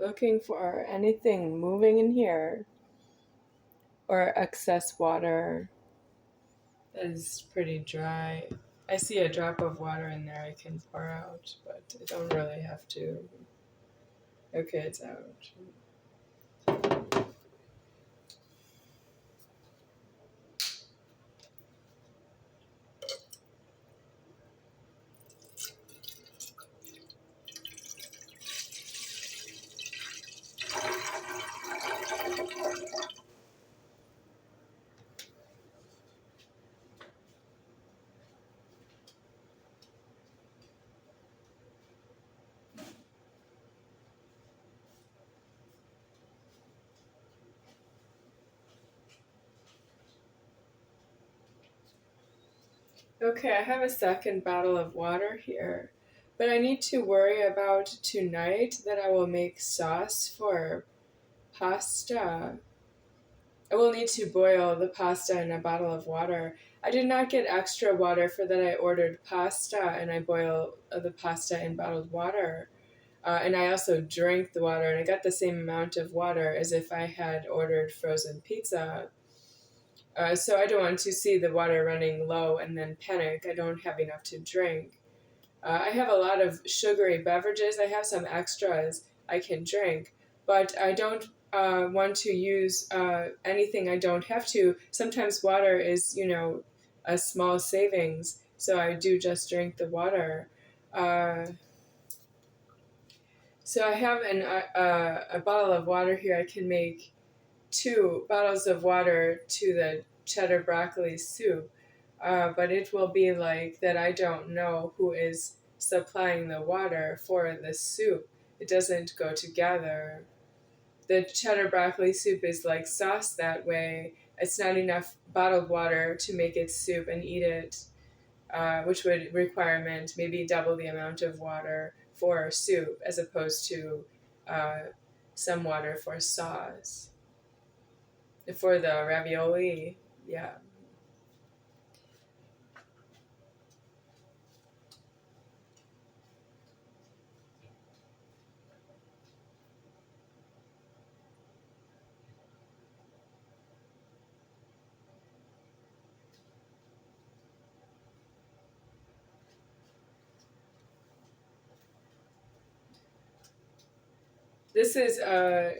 looking for anything moving in here or excess water that is pretty dry. I see a drop of water in there I can pour out, but I don't really have to. Okay, it's out. Okay, I have a second bottle of water here, but I need to worry about tonight that I will make sauce for pasta. I will need to boil the pasta in a bottle of water. I did not get extra water for that. I ordered pasta and I boil the pasta in bottled water. And I also drank the water and I got the same amount of water as if I had ordered frozen pizza. So I don't want to see the water running low and then panic. I don't have enough to drink. I have a lot of sugary beverages. I have some extras I can drink, but I don't want to use anything I don't have to. Sometimes water is, a small savings, so I do just drink the water. Uh, so I have a bottle of water here. I can make 2 bottles of water to the cheddar broccoli soup. But it will be like that I don't know who is supplying the water for the soup. It doesn't go together. The cheddar broccoli soup is like sauce that way. It's not enough bottled water to make it soup and eat it, which would requirement maybe double the amount of water for soup as opposed to uh, some water for sauce. For the ravioli, yeah. This is a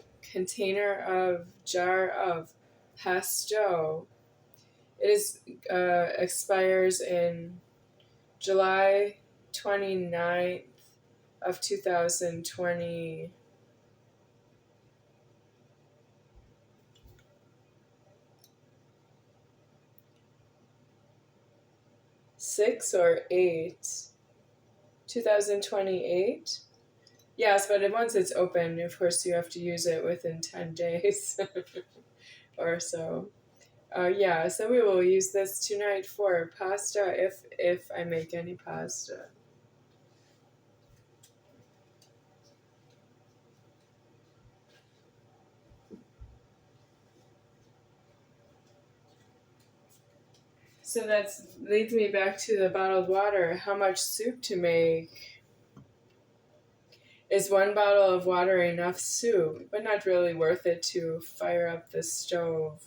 jar of pesto. It is expires in July 29th of 2026 or 8. 2028. Yes, but once it's open, of course, you have to use it within 10 days or so. Yeah, so we will use this tonight for pasta if I make any pasta. So that leads me back to the bottled water. How much soup to make? Is 1 bottle of water enough soup? But not really worth it to fire up the stove.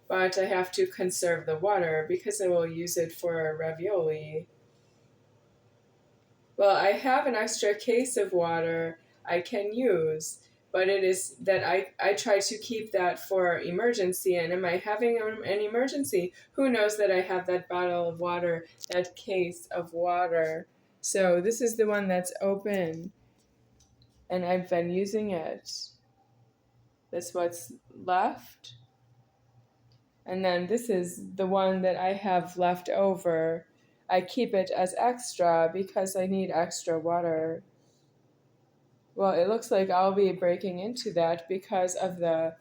But I have to conserve the water because I will use it for ravioli. Well, I have an extra case of water I can use, but it is that I try to keep that for emergency. And am I having an emergency? Who knows that I have that bottle of water, that case of water? So this is the one that's open, and I've been using it. That's what's left. And then this is the one that I have left over. I keep it as extra because I need extra water. Well, it looks like I'll be breaking into that because of the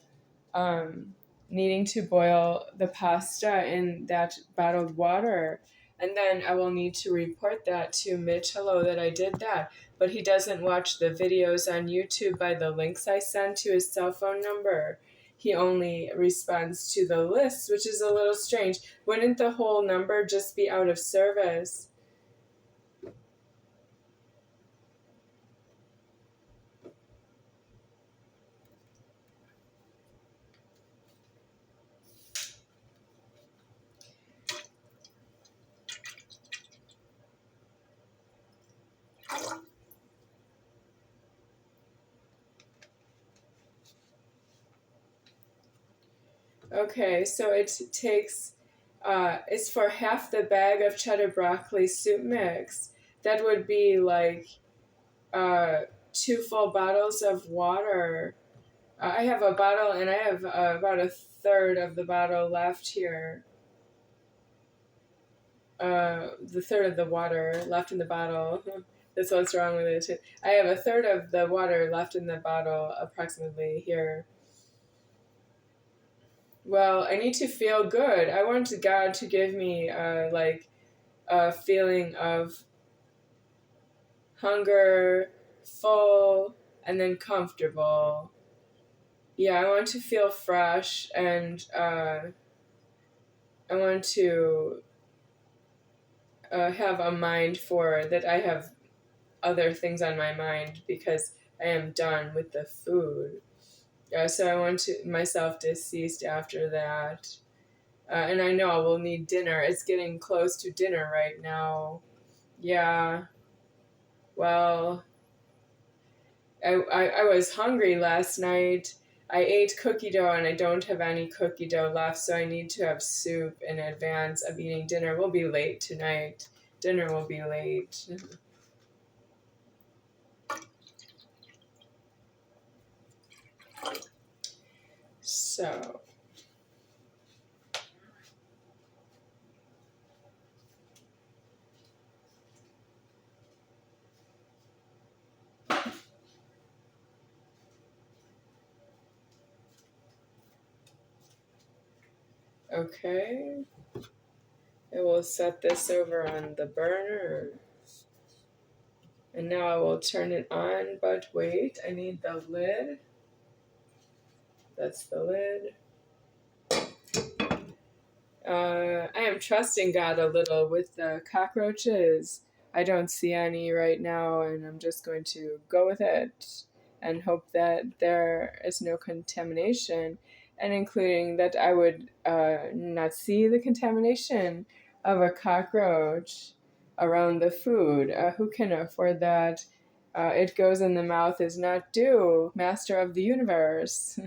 needing to boil the pasta in that bottled water. And then I will need to report that to Mitchello that I did that. But he doesn't watch the videos on YouTube by the links I send to his cell phone number. He only responds to the list, which is a little strange. Wouldn't the whole number just be out of service? Okay, so it takes, it's for half the bag of cheddar broccoli soup mix. That would be like uh, 2 full bottles of water. I have a bottle and I have about a third of the bottle left here. The third of the water left in the bottle. That's what's wrong with it. I have a third of the water left in the bottle approximately here. Well, I need to feel good. I want God to give me like a feeling of hunger, full, and then comfortable. Yeah, I want to feel fresh, and I want to have a mind for that. I have other things on my mind because I am done with the food. So I want to myself deceased after that. And I know I will need dinner. It's getting close to dinner right now. Yeah. Well, I was hungry last night. I ate cookie dough and I don't have any cookie dough left, so I need to have soup in advance of eating dinner. We'll be late tonight. Dinner will be late. So, okay. I will set this over on the burner. And now I will turn it on, but wait, I need the lid. That's the lid. I am trusting God a little with the cockroaches. I don't see any right now, and I'm just going to go with it and hope that there is no contamination, and including that I would not see the contamination of a cockroach around the food. Who can afford that? It goes in the mouth is not due, master of the universe.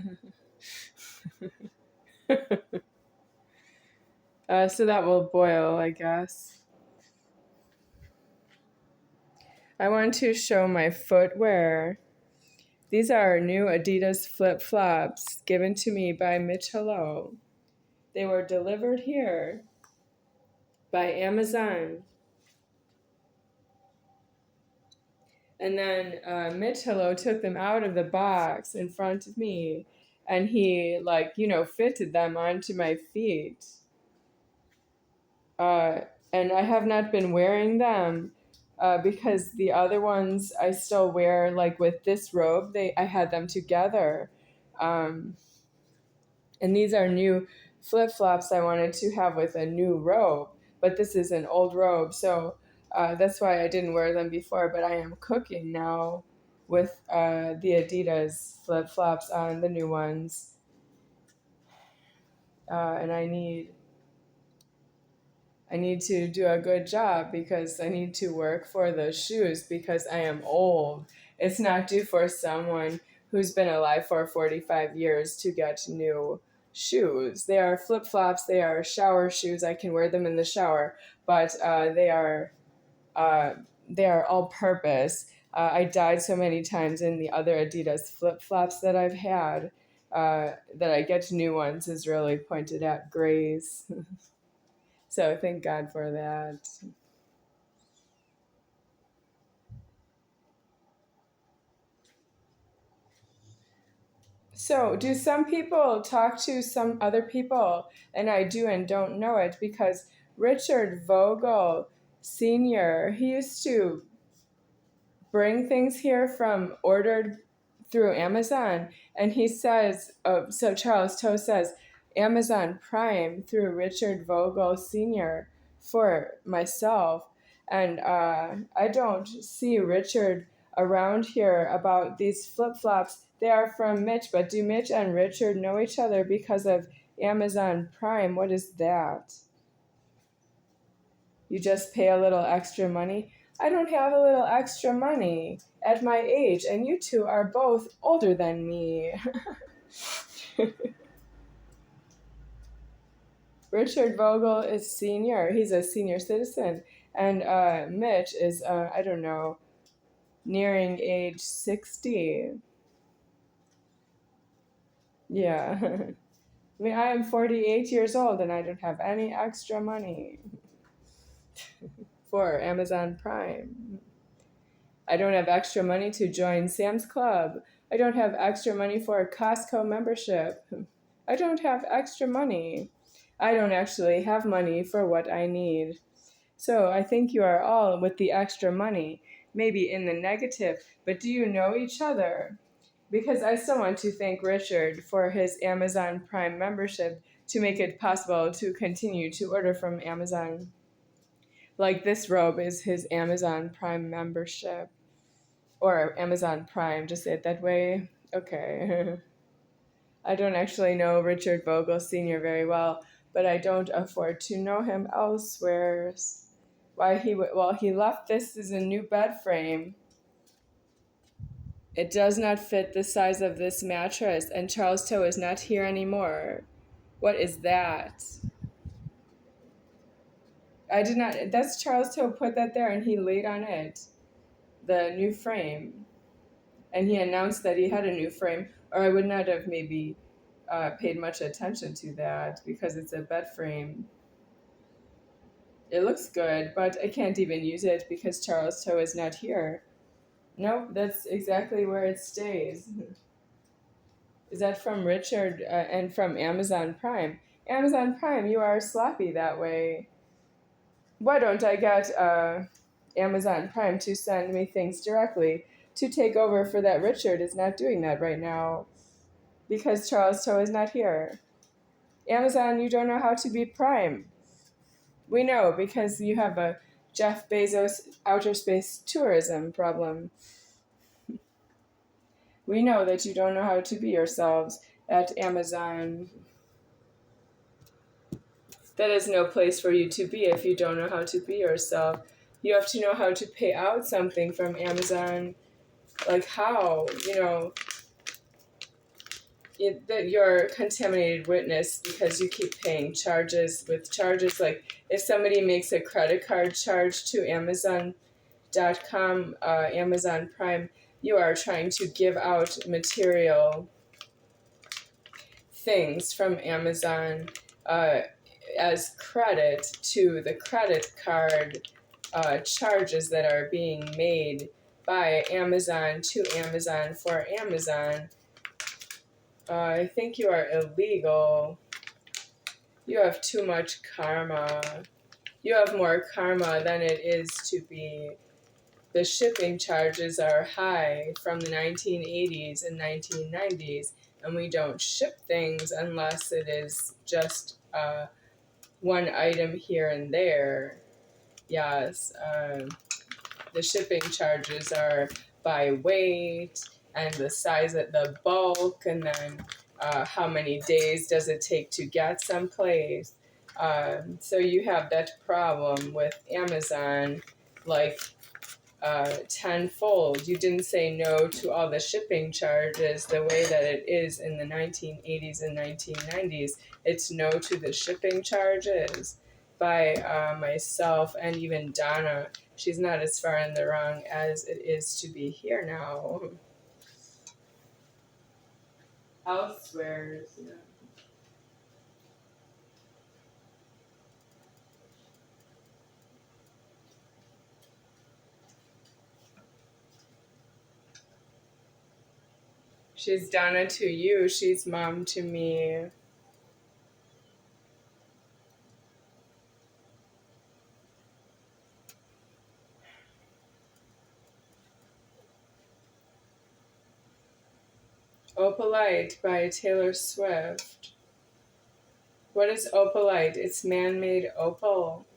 So that will boil, I guess. I want to show my footwear. These are new Adidas flip-flops given to me by Mitch Hello. They were delivered here by Amazon. And then Mitch Hello took them out of the box in front of me and he, like, fitted them onto my feet. Uh, and I have not been wearing them because the other ones I still wear, like with this robe. I had them together, and these are new flip flops I wanted to have with a new robe. But this is an old robe, so that's why I didn't wear them before. But I am cooking now with the Adidas flip flops on, the new ones, and I need to do a good job because I need to work for those shoes because I am old. It's not due for someone who's been alive for 45 years to get new shoes. They are flip-flops, they are shower shoes. I can wear them in the shower, but they are all-purpose. I died so many times in the other Adidas flip-flops that I've had that I get new ones is really pointed at grace. So thank God for that. So, do some people talk to some other people? And I do and don't know it because Richard Vogel Sr., he used to bring things here from ordered through Amazon. And he says, so Charles Toe says, Amazon Prime through Richard Vogel Sr. for myself. And I don't see Richard around here about these flip-flops. They are from Mitch, but do Mitch and Richard know each other because of Amazon Prime? What is that? You just pay a little extra money? I don't have a little extra money at my age, and you two are both older than me. Richard Vogel is senior. He's a senior citizen. And Mitch is, I don't know, nearing age 60. Yeah. I mean, I am 48 years old and I don't have any extra money for Amazon Prime. I don't have extra money to join Sam's Club. I don't have extra money for a Costco membership. I don't have extra money. I don't actually have money for what I need. So I think you are all with the extra money, maybe in the negative, but do you know each other? Because I still want to thank Richard for his Amazon Prime membership to make it possible to continue to order from Amazon. Like this robe is his Amazon Prime membership. Or Amazon Prime, just say it that way. Okay. I don't actually know Richard Vogel Sr. very well, but I don't afford to know him elsewhere. He left this as a new bed frame. It does not fit the size of this mattress, and Charles Toe is not here anymore. What is that? I did not. That's Charles Toe put that there, and he laid on it the new frame, and he announced that he had a new frame. Or I would not have maybe paid much attention to that because it's a bed frame. It looks good, but I can't even use it because Charles Toe is not here. Nope, that's exactly where it stays. Is that from Richard and from Amazon Prime? Amazon Prime, you are sloppy that way. Why don't I get Amazon Prime to send me things directly to take over for that Richard is not doing that right now because Charles Toe is not here. Amazon, you don't know how to be Prime. We know because you have a Jeff Bezos outer space tourism problem. We know that you don't know how to be yourselves at Amazon. That is no place for you to be if you don't know how to be yourself. You have to know how to pay out something from Amazon. Like how, that you're a contaminated witness because you keep paying charges with charges. Like if somebody makes a credit card charge to Amazon.com, Amazon Prime, you are trying to give out material things from Amazon as credit to the credit card charges that are being made by Amazon to Amazon for Amazon. I think you are illegal. You have too much karma. You have more karma than it is to be. The shipping charges are high from the 1980s and 1990s, and we don't ship things unless it is just one item here and there. Yes, the shipping charges are by weight and the size of the bulk, and then how many days does it take to get someplace. So you have that problem with Amazon, like tenfold. You didn't say no to all the shipping charges the way that it is in the 1980s and 1990s. It's no to the shipping charges by myself and even Donna. She's not as far in the wrong as it is to be here now. Elsewhere, yeah. She's Donna to you, she's mom to me. Opalite by Taylor Swift. What is opalite? It's man-made opal.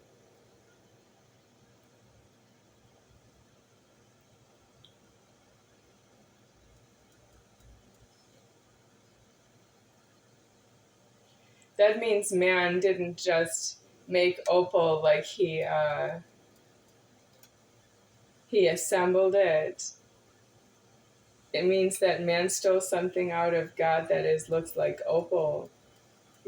That means man didn't just make opal like he assembled it. It means that man stole something out of God that looks like opal.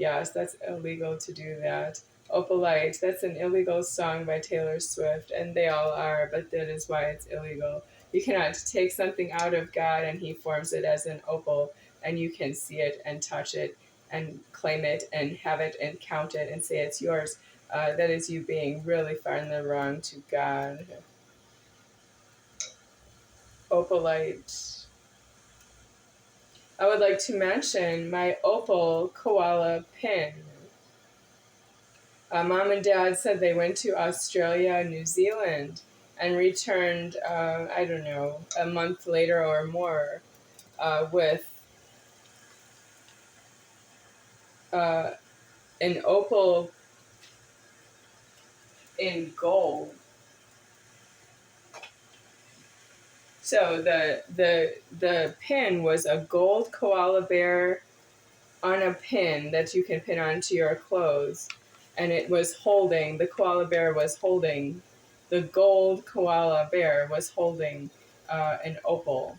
Yes, that's illegal to do that. Opalite, that's an illegal song by Taylor Swift, and they all are, but that is why it's illegal. You cannot take something out of God and He forms it as an opal, and you can see it and touch it and claim it and have it and count it and say it's yours. That is you being really far in the wrong to God. Opalite. I would like to mention my opal koala pin. Mom and Dad said they went to Australia and New Zealand and returned, I don't know, a month later or more with uh, an opal in gold. So the pin was a gold koala bear on a pin that you can pin onto your clothes, and it was holding, the koala bear was holding, the gold koala bear was holding an opal.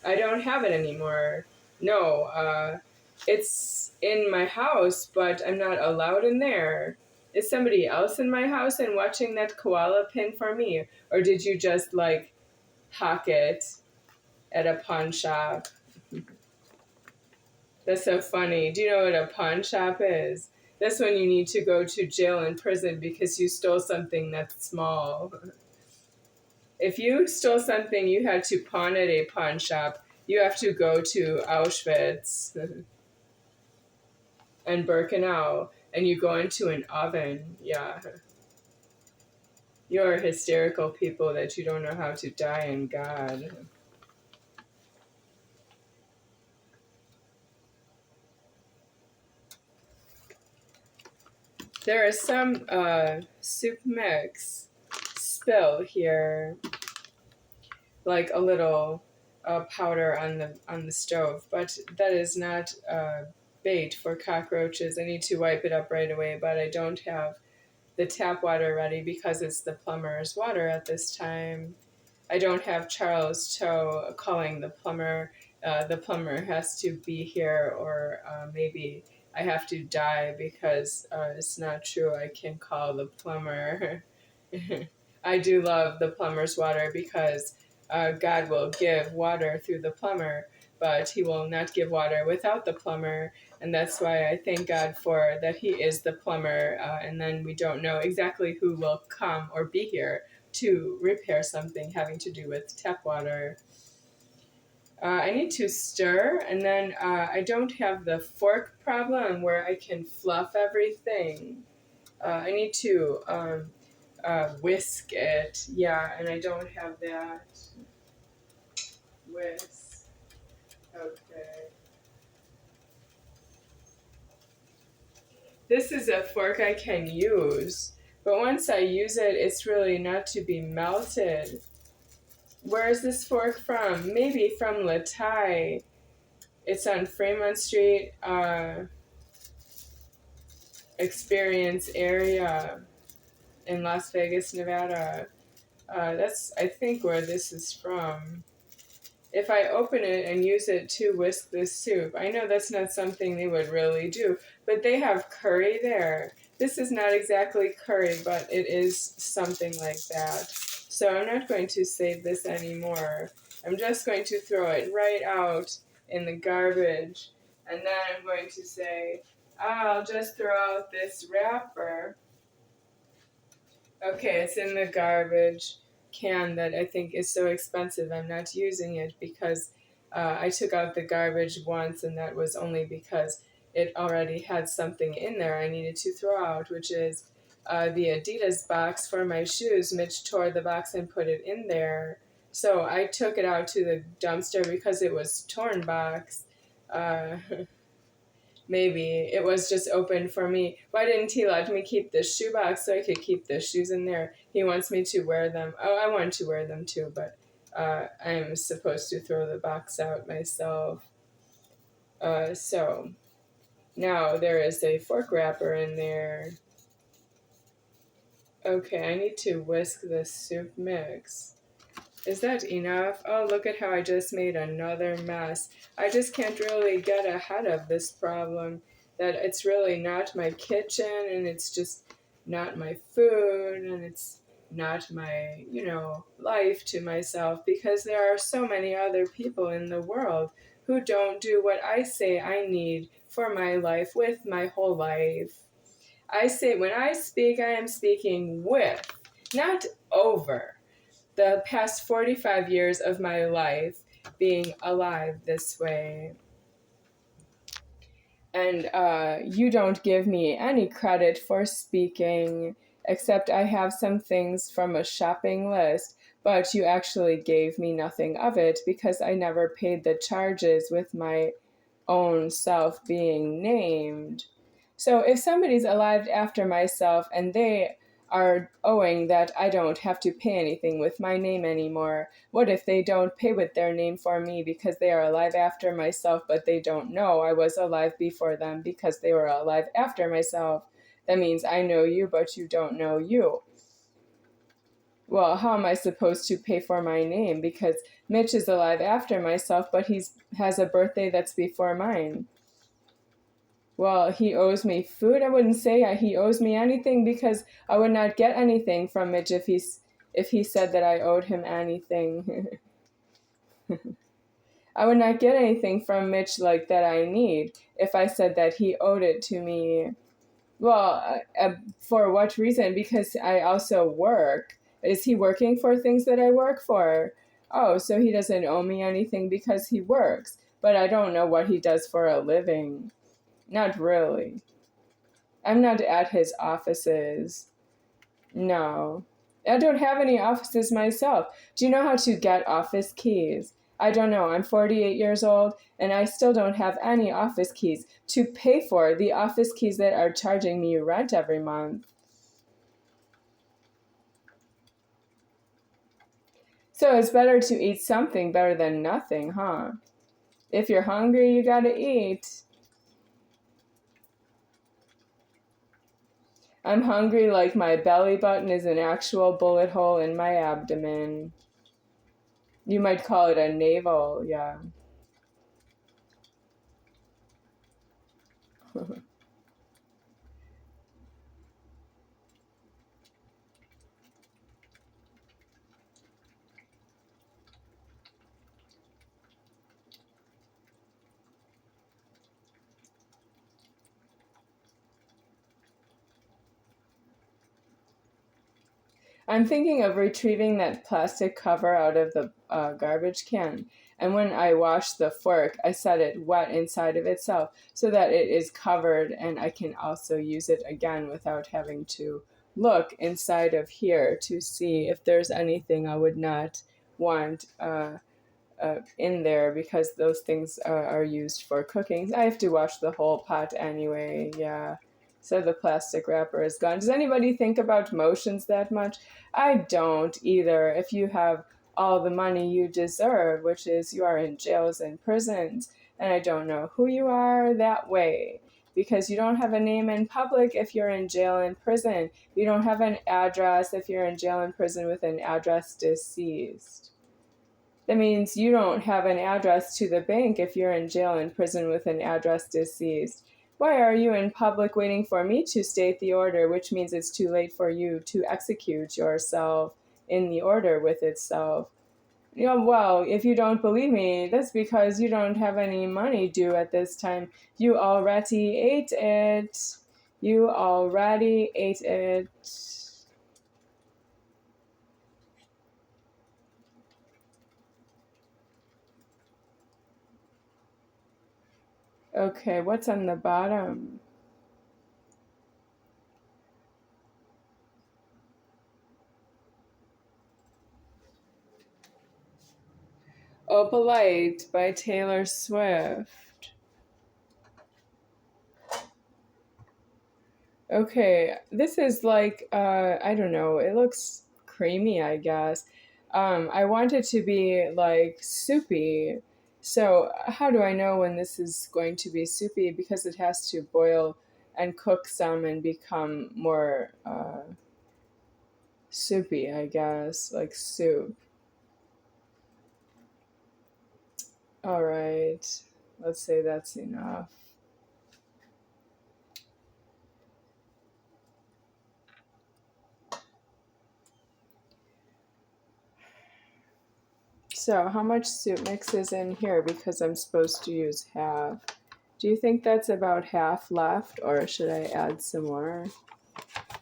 I don't have it anymore. No, it's in my house, but I'm not allowed in there. Is somebody else in my house and watching that koala pin for me? Or did you just like hawk it at a pawn shop? That's so funny. Do you know what a pawn shop is? That's when you need to go to jail and prison because you stole something that's small. If you stole something you had to pawn at a pawn shop, you have to go to Auschwitz and Birkenau, and you go into an oven. Yeah. You're hysterical people that you don't know how to die in God. There is some soup mix spill here, like a little powder on the stove, but that is not bait for cockroaches. I need to wipe it up right away, but I don't have the tap water ready because it's the plumber's water at this time. I don't have Charles Cho calling the plumber. The plumber has to be here, or maybe I have to die because it's not true. I can call the plumber. I do love the plumber's water because God will give water through the plumber, but He will not give water without the plumber. And that's why I thank God for that He is the plumber. And then we don't know exactly who will come or be here to repair something having to do with tap water. I need to stir, and then I don't have the fork problem where I can fluff everything. I need to whisk it, yeah, and I don't have that. Whisk. Okay. This is a fork I can use, but once I use it, it's really not to be melted. Where is this fork from? Maybe from Latai. It's on Fremont Street, Experience area in Las Vegas, Nevada. That's, I think, where this is from. If I open it and use it to whisk this soup, I know that's not something they would really do, but they have curry there. This is not exactly curry, but it is something like that. So I'm not going to save this anymore. I'm just going to throw it right out in the garbage. And then I'm going to say, I'll just throw out this wrapper. Okay, it's in the garbage can that I think is so expensive. I'm not using it because I took out the garbage once, and that was only because it already had something in there I needed to throw out, which is the Adidas box for my shoes. Mitch tore the box and put it in there. So I took it out to the dumpster because it was torn box. Uh, Maybe it was just open for me. Why didn't he let me keep the shoebox so I could keep the shoes in there? He wants me to wear them. Oh, I want to wear them too, but I'm supposed to throw the box out myself. So now there is a fork wrapper in there. Okay, I need to whisk this soup mix. Is that enough? Oh, look at how I just made another mess. I just can't really get ahead of this problem that it's really not my kitchen and it's just not my food and it's not my, life to myself because there are so many other people in the world who don't do what I say I need for my life with my whole life. I say when I speak, I am speaking with, not over the past 45 years of my life being alive this way. And you don't give me any credit for speaking, except I have some things from a shopping list, but you actually gave me nothing of it because I never paid the charges with my own self being named. So if somebody's alive after myself and they are owing that I don't have to pay anything with my name anymore, what if they don't pay with their name for me because they are alive after myself, but they don't know I was alive before them because they were alive after myself? That means I know you, but you don't know you. Well, how am I supposed to pay for my name? Because Mitch is alive after myself, but he has a birthday that's before mine. Well, he owes me food. I wouldn't say he owes me anything because I would not get anything from Mitch if he said that I owed him anything. I would not get anything from Mitch like that I need if I said that he owed it to me. Well, for what reason? Because I also work. Is he working for things that I work for? Oh, so he doesn't owe me anything because he works. But I don't know what he does for a living. Not really. I'm not at his offices. No. I don't have any offices myself. Do you know how to get office keys? I don't know. I'm 48 years old and I still don't have any office keys to pay for the office keys that are charging me rent every month. So it's better to eat something better than nothing, huh? If you're hungry, you gotta eat. I'm hungry like my belly button is an actual bullet hole in my abdomen. You might call it a navel, yeah. I'm thinking of retrieving that plastic cover out of the garbage can. And when I wash the fork, I set it wet inside of itself so that it is covered and I can also use it again without having to look inside of here to see if there's anything I would not want in there because those things are used for cooking. I have to wash the whole pot anyway, yeah. So the plastic wrapper is gone. Does anybody think about motions that much? I don't either. If you have all the money you deserve, which is you are in jails and prisons, and I don't know who you are that way. Because you don't have a name in public if you're in jail and prison. You don't have an address if you're in jail and prison with an address deceased. That means you don't have an address to the bank if you're in jail and prison with an address deceased. Why are you in public waiting for me to state the order, which means it's too late for you to execute yourself in the order with itself? Well, if you don't believe me, that's because you don't have any money due at this time. You already ate it. You already ate it. Okay, what's on the bottom? Opalite by Taylor Swift. Okay, this is like, I don't know, it looks creamy, I guess. I want it to be like soupy. So, how do I know when this is going to be soupy? Because it has to boil and cook some and become more soupy, I guess, like soup. All right. Let's say that's enough. So how much soup mix is in here? Because I'm supposed to use half. Do you think that's about half left, or should I add some more?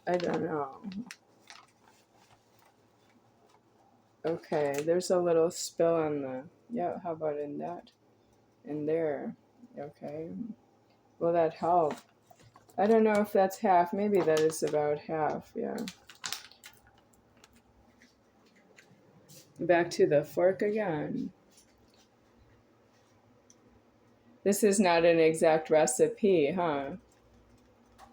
I don't know. Okay, there's a little spill on the, yeah, how about in that? In there. Okay. Will that help? I don't know if that's half. Maybe that is about half, yeah. Back to the fork again. This is not an exact recipe, huh?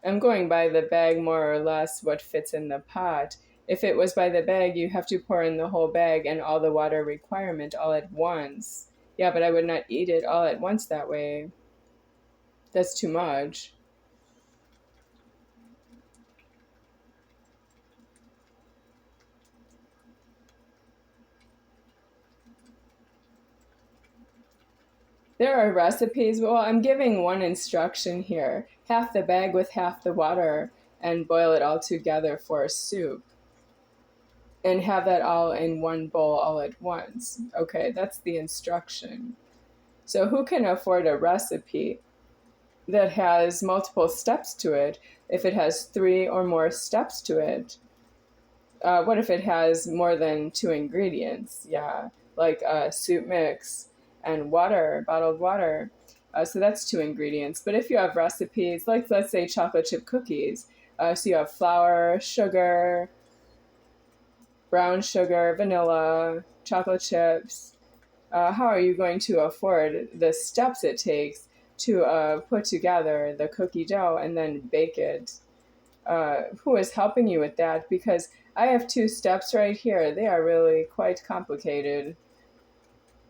I'm going by the bag more or less what fits in the pot. If it was by the bag, you have to pour in the whole bag and all the water requirement all at once. Yeah, but I would not eat it all at once that way. That's too much. There are recipes. Well, I'm giving one instruction here. Half the bag with half the water and boil it all together for a soup. And have that all in one bowl all at once. Okay, that's the instruction. So who can afford a recipe that has multiple steps to it? If it has 3 or more steps to it, what if it has more than 2 ingredients? Yeah, like soup mix and water, bottled water. So that's 2 ingredients. But if you have recipes, like let's say chocolate chip cookies, so you have flour, sugar, brown sugar, vanilla, chocolate chips. How are you going to afford the steps it takes to put together the cookie dough and then bake it? Who is helping you with that? Because I have 2 steps right here. They are really quite complicated.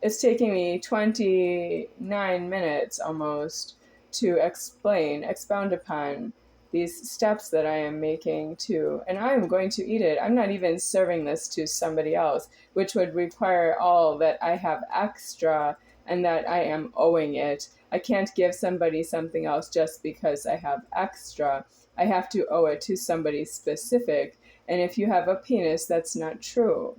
It's taking me 29 minutes almost to expound upon these steps that I am making to, and I am going to eat it. I'm not even serving this to somebody else, which would require all that I have extra and that I am owing it. I can't give somebody something else just because I have extra. I have to owe it to somebody specific. And if you have a penis, that's not true.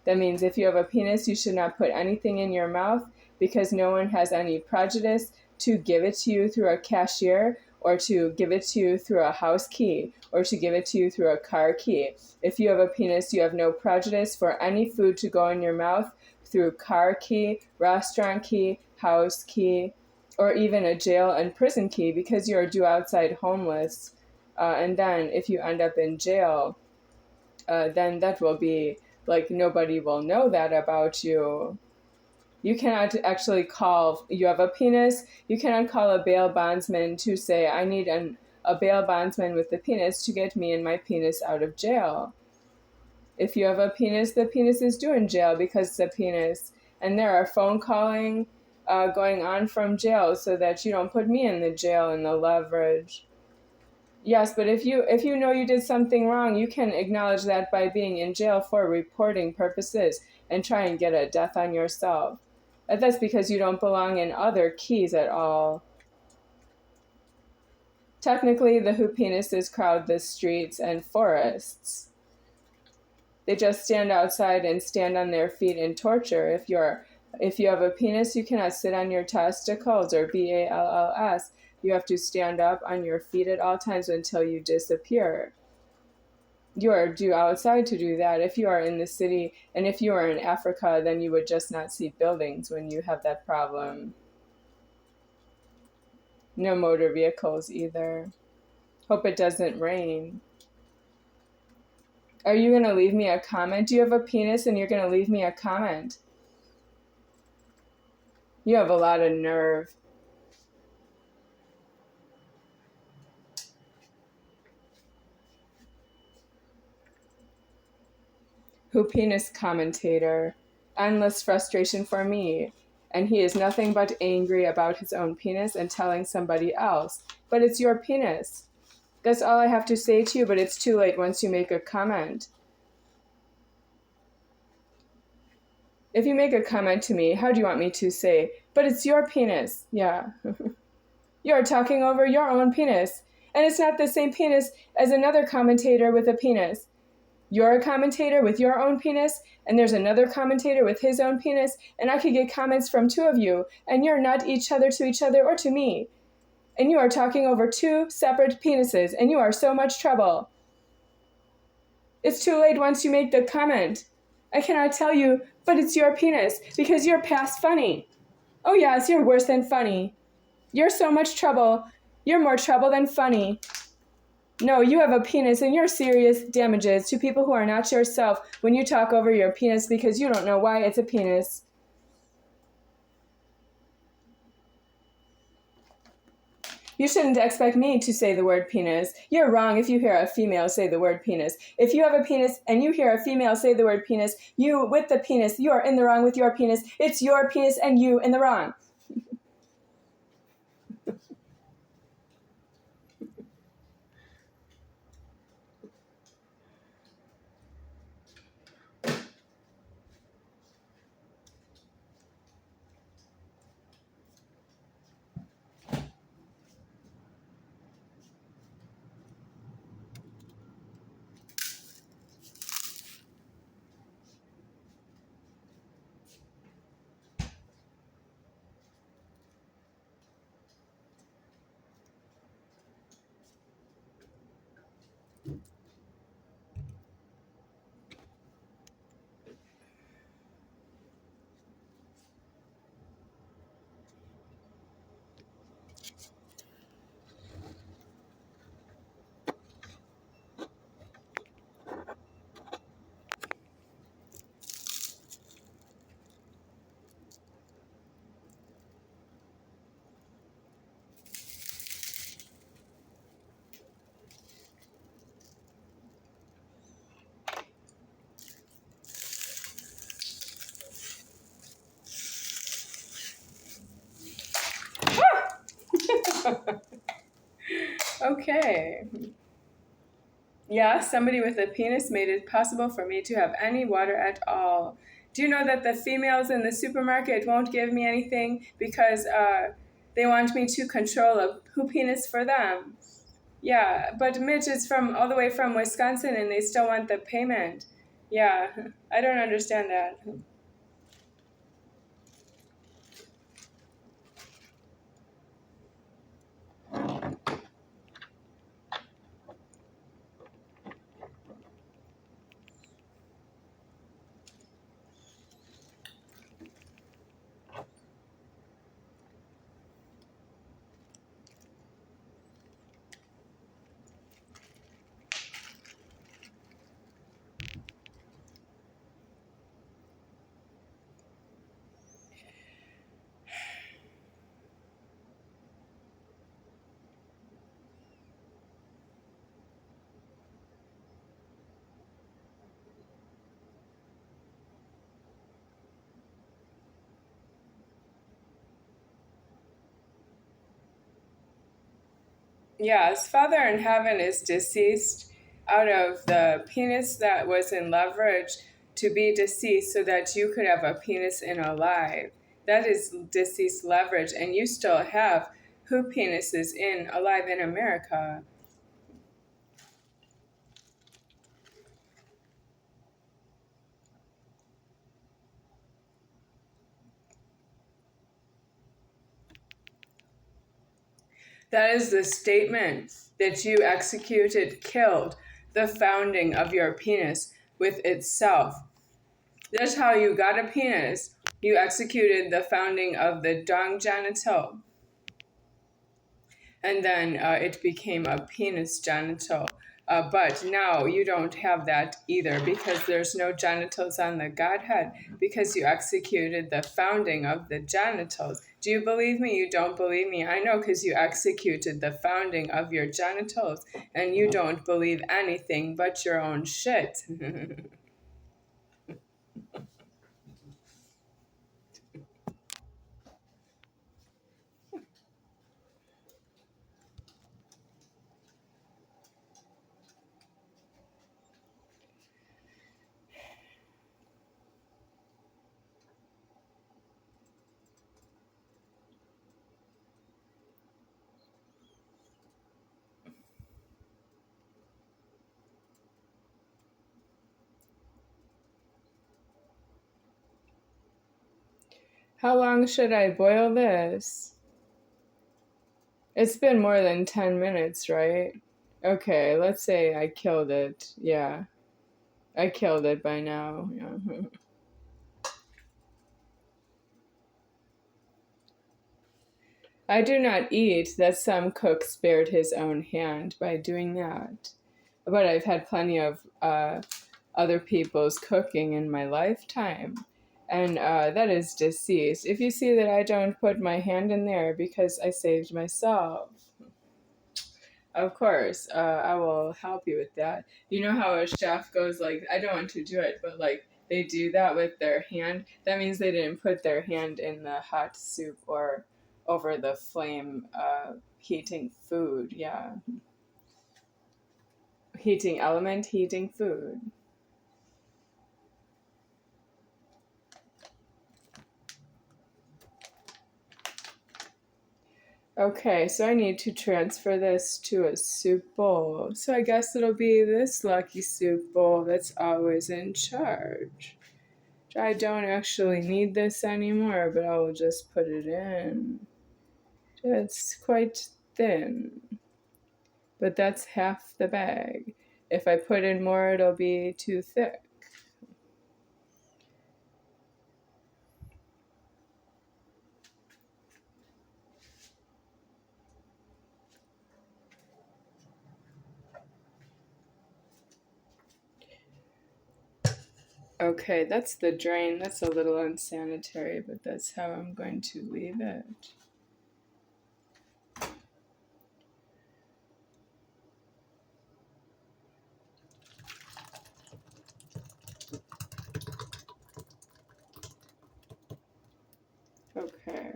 That means if you have a penis, you should not put anything in your mouth because no one has any prejudice to give it to you through a cashier or to give it to you through a house key or to give it to you through a car key. If you have a penis, you have no prejudice for any food to go in your mouth through car key, restaurant key, house key, or even a jail and prison key because you are due outside homeless. And then if you end up in jail, then that will be like nobody will know that about you. You cannot actually call, you have a penis, you cannot call a bail bondsman to say, I need a bail bondsman with the penis to get me and my penis out of jail. If you have a penis, the penis is due in jail because it's a penis. And there are phone calling going on from jail so that you don't put me in the jail and the leverage. Yes, but if you know you did something wrong, you can acknowledge that by being in jail for reporting purposes and try and get a death on yourself. And that's because you don't belong in other keys at all. Technically, the Whopenises crowd the streets and forests. They just stand outside and stand on their feet in torture. If you have a penis, you cannot sit on your testicles or balls. You have to stand up on your feet at all times until you disappear. You are due outside to do that. If you are in the city and if you are in Africa, then you would just not see buildings when you have that problem. No motor vehicles either. Hope it doesn't rain. Are you going to leave me a comment? Do you have a penis and you're going to leave me a comment? You have a lot of nerve. Whopenis commentator. Endless frustration for me. And he is nothing but angry about his own penis and telling somebody else. But it's your penis. That's all I have to say to you, but it's too late once you make a comment. If you make a comment to me, how do you want me to say, but it's your penis. Yeah. You're talking over your own penis. And it's not the same penis as another commentator with a penis. You're a commentator with your own penis, and there's another commentator with his own penis, and I could get comments from two of you, and you're not each other to each other or to me. And you are talking over two separate penises, and you are so much trouble. It's too late once you make the comment. I cannot tell you, but it's your penis, because you're past funny. Oh yes, you're worse than funny. You're so much trouble. You're more trouble than funny. No, you have a penis and you're serious damages to people who are not yourself when you talk over your penis because you don't know why it's a penis. You shouldn't expect me to say the word penis. You're wrong if you hear a female say the word penis. If you have a penis and you hear a female say the word penis, you with the penis, you are in the wrong with your penis. It's your penis and you in the wrong. Okay. Yeah, somebody with a penis made it possible for me to have any water at all. Do you know that the females in the supermarket won't give me anything because they want me to control a who penis for them? Yeah, but Mitch is from all the way from Wisconsin and they still want the payment. Yeah, I don't understand that. Yes, Father in heaven is deceased out of the penis that was in leverage to be deceased so that you could have a penis in alive. That is deceased leverage, and you still have who penises in alive in America. That is the statement that you executed, killed the founding of your penis with itself. That's how you got a penis. You executed the founding of the dung genital. And then it became a penis genital. But now you don't have that either because there's no genitals on the Godhead because you executed the founding of the genitals. Do you believe me? You don't believe me? I know because you executed the founding of your genitals and you don't believe anything but your own shit. How long should I boil this? It's been more than 10 minutes, right? Okay, let's say I killed it. Yeah, I killed it by now. Yeah. I do not eat that some cook spared his own hand by doing that. But I've had plenty of other people's cooking in my lifetime. And that is deceased. If you see that I don't put my hand in there because I saved myself, of course, I will help you with that. You know how a chef goes like, I don't want to do it, but like they do that with their hand. That means they didn't put their hand in the hot soup or over the flame heating food. Yeah. Heating element, heating food. Okay, so I need to transfer this to a soup bowl. So I guess it'll be this lucky soup bowl that's always in charge. I don't actually need this anymore, but I will just put it in. It's quite thin, but that's half the bag. If I put in more, it'll be too thick. Okay, that's the drain. That's a little unsanitary, but that's how I'm going to leave it. Okay.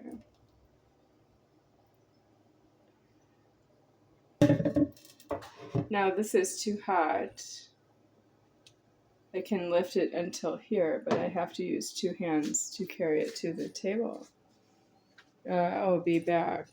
Now this is too hot. I can lift it until here, but I have to use 2 hands to carry it to the table. I'll be back.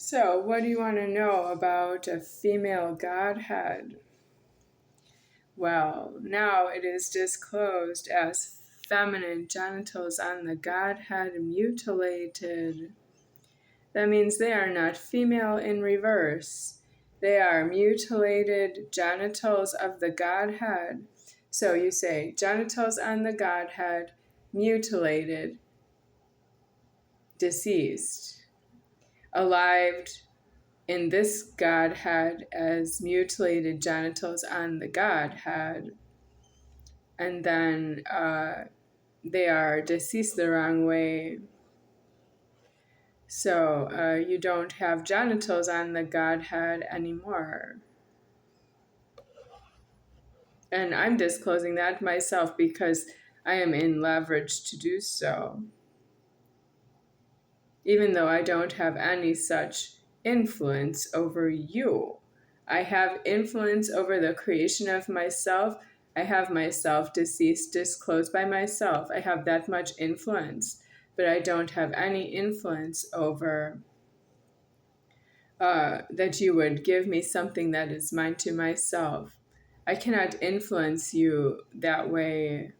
So, what do you want to know about a female godhead? Well, now it is disclosed as feminine genitals on the godhead mutilated. That means they are not female in reverse. They are mutilated genitals of the godhead. So you say genitals on the godhead, mutilated, deceased, alived in this godhead as mutilated genitals on the godhead, and then they are deceased the wrong way. So you don't have genitals on the godhead anymore. And I'm disclosing that myself because I am in leverage to do so, even though I don't have any such influence over you. I have influence over the creation of myself. I have myself deceased, disclosed by myself. I have that much influence, but I don't have any influence over that you would give me something that is mine to myself. I cannot influence you that way.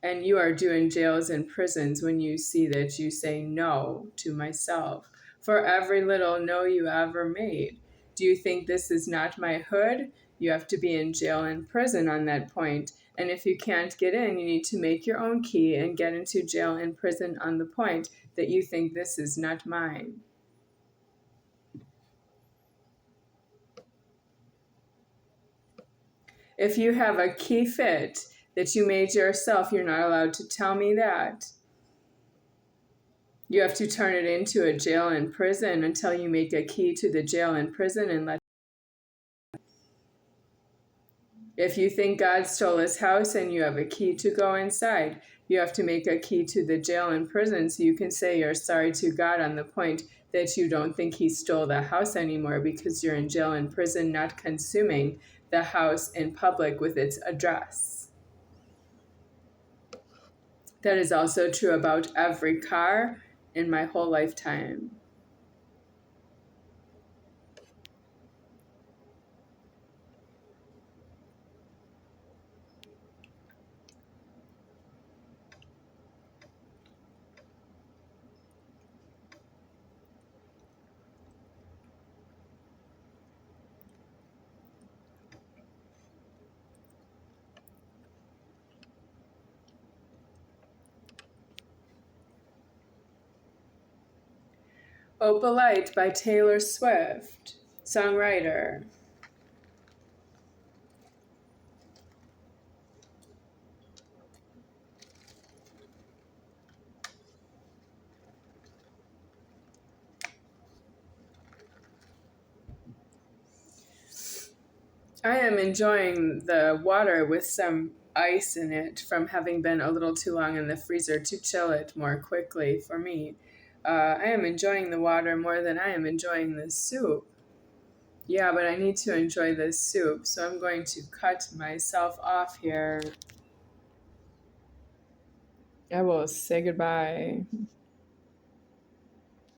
And you are due in jails and prisons when you see that you say no to myself for every little no you ever made. Do you think this is not my hood? You have to be in jail and prison on that point. And if you can't get in, you need to make your own key and get into jail and prison on the point that you think this is not mine. If you have a key fit that you made yourself, you're not allowed to tell me that. You have to turn it into a jail and prison until you make a key to the jail and prison and let. If you think God stole his house and you have a key to go inside, you have to make a key to the jail and prison so you can say you're sorry to God on the point that you don't think he stole the house anymore because you're in jail and prison, not consuming the house in public with its address. That is also true about every car in my whole lifetime. Opalite by Taylor Swift, songwriter. I am enjoying the water with some ice in it from having been a little too long in the freezer to chill it more quickly for me. I am enjoying the water more than I am enjoying the soup. Yeah, but I need to enjoy this soup, so I'm going to cut myself off here. I will say goodbye.